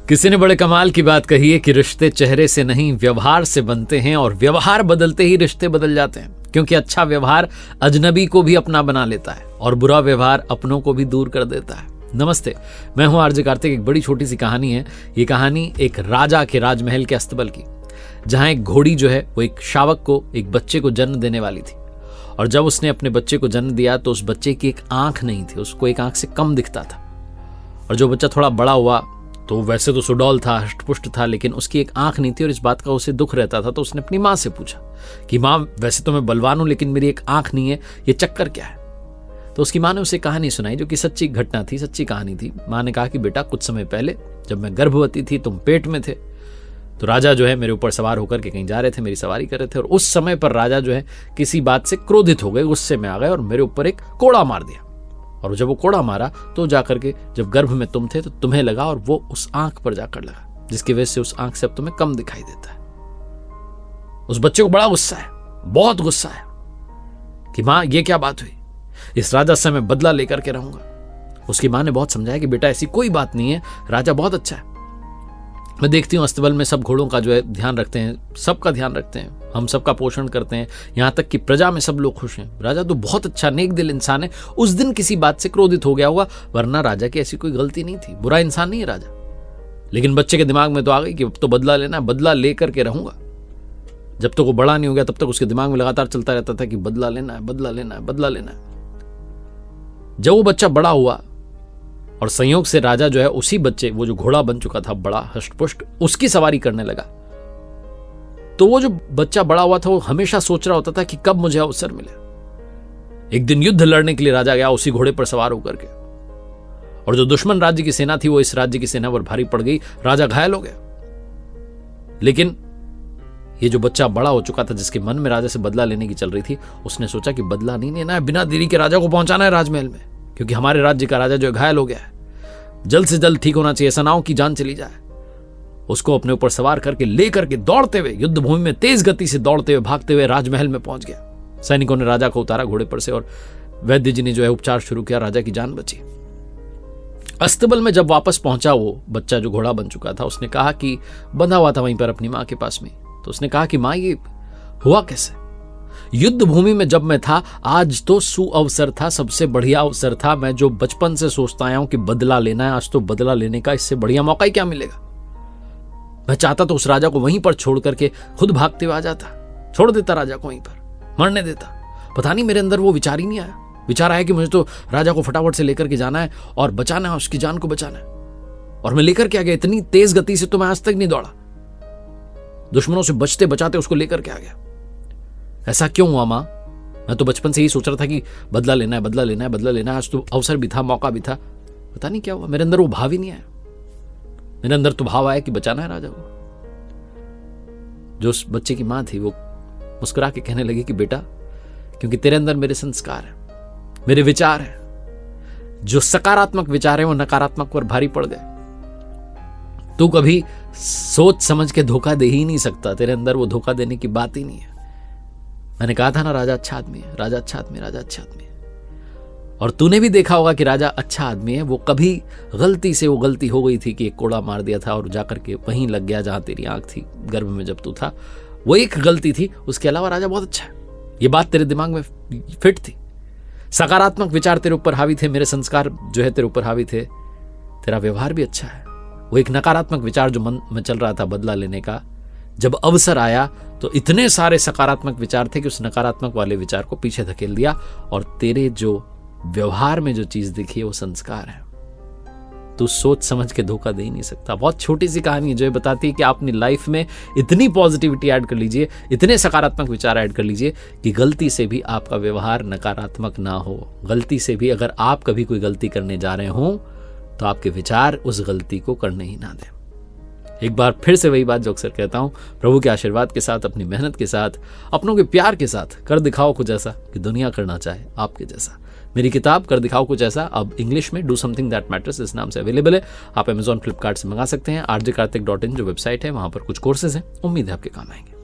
किसी ने बड़े कमाल की बात कही है कि रिश्ते चेहरे से नहीं व्यवहार से बनते हैं, और व्यवहार बदलते ही रिश्ते बदल जाते हैं, क्योंकि अच्छा व्यवहार अजनबी को भी अपना बना लेता है और बुरा व्यवहार अपनों को भी दूर कर देता है। नमस्ते, मैं हूं आरजे कार्तिक। एक बड़ी छोटी सी कहानी है। ये कहानी एक राजा के राजमहल के अस्तबल की, जहां एक घोड़ी जो है वो एक शावक को, एक बच्चे को जन्म देने वाली थी। और जब उसने अपने बच्चे को जन्म दिया तो उस बच्चे की एक आंख नहीं थी, उसको एक आंख से कम दिखता था। और जो बच्चा थोड़ा बड़ा हुआ तो वैसे तो सुडौल था, हष्टपुष्ट था, लेकिन उसकी एक आंख नहीं थी और इस बात का उसे दुख रहता था। तो उसने अपनी माँ से पूछा कि माँ, वैसे तो मैं बलवान हूं, लेकिन मेरी एक आंख नहीं है, ये चक्कर क्या है? तो उसकी माँ ने उसे कहानी सुनाई, जो कि सच्ची घटना थी, सच्ची कहानी थी। माँ ने कहा कि बेटा, कुछ समय पहले जब मैं गर्भवती थी, तुम पेट में थे, तो राजा जो है मेरे ऊपर सवार होकर के कहीं जा रहे थे, मेरी सवारी कर रहे थे। और उस समय पर राजा जो है किसी बात से क्रोधित हो गए, गुस्से में आ गए और मेरे ऊपर एक कोड़ा मार दिया। और जब वो कोड़ा मारा तो जाकर के जब गर्भ में तुम थे तो तुम्हें लगा, और वो उस आंख पर जाकर लगा, जिसकी वजह से उस आंख से अब तुम्हें कम दिखाई देता है। उस बच्चे को बड़ा गुस्सा है, बहुत गुस्सा है कि माँ, ये क्या बात हुई? इस राजा से मैं बदला लेकर के रहूंगा। उसकी माँ ने बहुत समझाया कि बेटा, ऐसी कोई बात नहीं है, राजा बहुत अच्छा है। मैं देखती हूँ अस्तबल में सब घोड़ों का जो है ध्यान रखते हैं, सबका ध्यान रखते हैं, हम सबका पोषण करते हैं, यहाँ तक कि प्रजा में सब लोग खुश हैं। राजा तो बहुत अच्छा नेक दिल इंसान है। उस दिन किसी बात से क्रोधित हो गया हुआ, वरना राजा की ऐसी कोई गलती नहीं थी, बुरा इंसान नहीं है राजा। लेकिन बच्चे के दिमाग में तो आ गई कि अब तो बदला लेना है, बदला लेकर के रहूंगा। जब तक वो बड़ा नहीं हो गया तब तक उसके दिमाग में लगातार चलता रहता था कि बदला लेना है, बदला लेना है, बदला लेना है। जब वो बच्चा बड़ा हुआ और संयोग से राजा जो है उसी बच्चे, वो जो घोड़ा बन चुका था बड़ा हष्टपुष्ट, उसकी सवारी करने लगा, तो वो जो बच्चा बड़ा हुआ था वो हमेशा सोच रहा होता था कि कब मुझे अवसर मिले। एक दिन युद्ध लड़ने के लिए राजा गया उसी घोड़े पर सवार होकर के, और जो दुश्मन राज्य की सेना थी वो इस राज्य की सेना पर भारी पड़ गई, राजा घायल हो गया। लेकिन ये जो बच्चा बड़ा हो चुका था, जिसके मन में राजा से बदला लेने की चल रही थी, उसने सोचा कि बदला नहीं लेना है, बिना देरी के राजा को पहुंचाना है राजमहल में, क्योंकि हमारे राज्य का राजा जो घायल हो गया है, जल्द से जल्द ठीक होना चाहिए, ऐसा ना हो कि जान चली जाए। उसको अपने ऊपर सवार करके लेकर के दौड़ते हुए युद्ध भूमि में तेज गति से दौड़ते हुए भागते हुए राजमहल में पहुंच गया। सैनिकों ने राजा को उतारा घोड़े पर से और वैद्य जी ने जो है उपचार शुरू किया, राजा की जान बची। अस्तबल में जब वापस पहुंचा वो बच्चा जो घोड़ा बन चुका था, उसने कहा कि बंधा हुआ था वहीं पर अपनी माँ के पास में, तो उसने कहा कि माँ, ये हुआ कैसे? युद्ध भूमि में जब मैं था, आज तो सुअवसर था, सबसे बढ़िया अवसर था। मैं जो बचपन से सोचता आया हूं कि बदला लेना है, आज तो बदला लेने का इससे बढ़िया मौका ही क्या मिलेगा। मैं चाहता तो उस राजा को वहीं पर छोड़ करके खुद भागते हुए आ जाता, छोड़ देता राजा को वहीं पर, मरने देता। पता नहीं मेरे अंदर वो विचार ही नहीं आया। विचार आया कि मुझे तो राजा को फटाफट से लेकर के जाना है और बचाना है, उसकी जान को बचाना है। और मैं लेकर के आ गया, इतनी तेज गति से तो मैं आज तक नहीं दौड़ा, दुश्मनों से बचते बचाते उसको लेकर के आ गया। ऐसा क्यों हुआ माँ? मैं तो बचपन से ही सोच रहा था कि बदला लेना है, बदला लेना है, बदला लेना है। आज तो अवसर भी था, मौका भी था, पता नहीं क्या हुआ, मेरे अंदर वो भाव ही नहीं आया। मेरे अंदर तो भाव आया कि बचाना है राजा को। जो उस बच्चे की माँ थी वो मुस्कुरा के कहने लगी कि बेटा, क्योंकि तेरे अंदर मेरे संस्कार है, मेरे विचार है, जो सकारात्मक विचार है वो नकारात्मक पर भारी पड़ गए। तू कभी सोच समझ के धोखा दे ही नहीं सकता, तेरे अंदर वो धोखा देने की बात ही नहीं है। मैंने कहा था ना, राजा अच्छा आदमी है, राजा अच्छा आदमी, राजा अच्छा आदमी है। और तूने भी देखा होगा कि राजा अच्छा आदमी है। वो कभी गलती से वो गलती हो गई थी कि एक कोड़ा मार दिया था और जाकर के वहीं लग गया जहां तेरी आंख थी गर्भ में जब तू था, वो एक गलती थी। उसके अलावा राजा बहुत अच्छा है। ये बात तेरे दिमाग में फिट थी, सकारात्मक विचार तेरे ऊपर हावी थे, मेरे संस्कार जो है तेरे ऊपर हावी थे, तेरा व्यवहार भी अच्छा है। वो एक नकारात्मक विचार जो मन में चल रहा था बदला लेने का, जब अवसर आया तो इतने सारे सकारात्मक विचार थे कि उस नकारात्मक वाले विचार को पीछे धकेल दिया, और तेरे जो व्यवहार में जो चीज दिखी है वो संस्कार है। तू सोच समझ के धोखा दे ही नहीं सकता। बहुत छोटी सी कहानी है जो ये बताती है कि आप अपनी लाइफ में इतनी पॉजिटिविटी ऐड कर लीजिए, इतने सकारात्मक विचार ऐड कर लीजिए कि गलती से भी आपका व्यवहार नकारात्मक ना हो। गलती से भी अगर आप कभी कोई गलती करने जा रहे हो तो आपके विचार उस गलती को करने ही ना दें। एक बार फिर से वही बात जो अक्सर कहता हूं, प्रभु के आशीर्वाद के साथ, अपनी मेहनत के साथ, अपनों के प्यार के साथ कर दिखाओ कुछ ऐसा कि दुनिया करना चाहे आपके जैसा। मेरी किताब कर दिखाओ कुछ ऐसा अब इंग्लिश में डू समथिंग दैट मैटर्स इस नाम से अवेलेबल है। आप अमेजॉन, फ्लिपकार्ट से मंगा सकते हैं। rjkartik.in जो वेबसाइट है, वहां पर कुछ कोर्सेज हैं, उम्मीद है आपके काम आएंगे।